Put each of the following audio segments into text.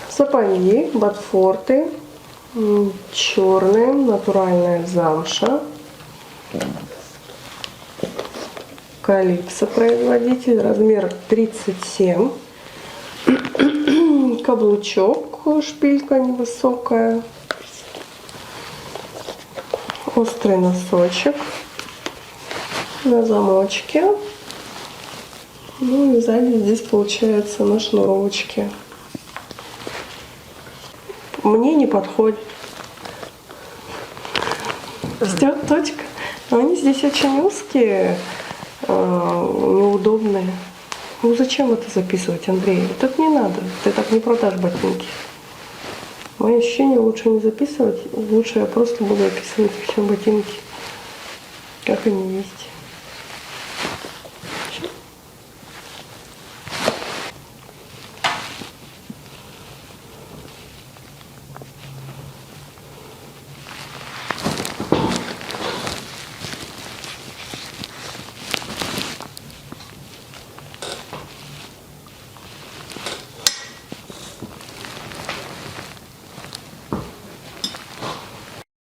Сапоги, ботфорты, черные, натуральная замша. Калипсо производитель, размер 37. Каблучок, шпилька невысокая. Острый носочек на замочке. Ну и сзади здесь получается на шнуровочке. Мне не подходит. Точка. Но они здесь очень узкие, неудобные. Ну зачем это записывать, Андрей? Вот это не надо. Ты так не продашь ботинки. Мои ощущения лучше не записывать. Лучше я просто буду описывать все ботинки, как они есть.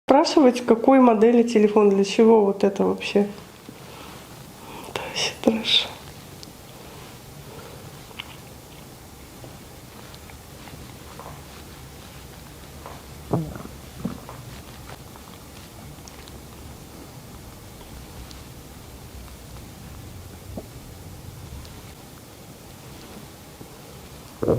Спрашивать, какой модели телефон, для чего вот это вообще? Это вообще трэш. Да.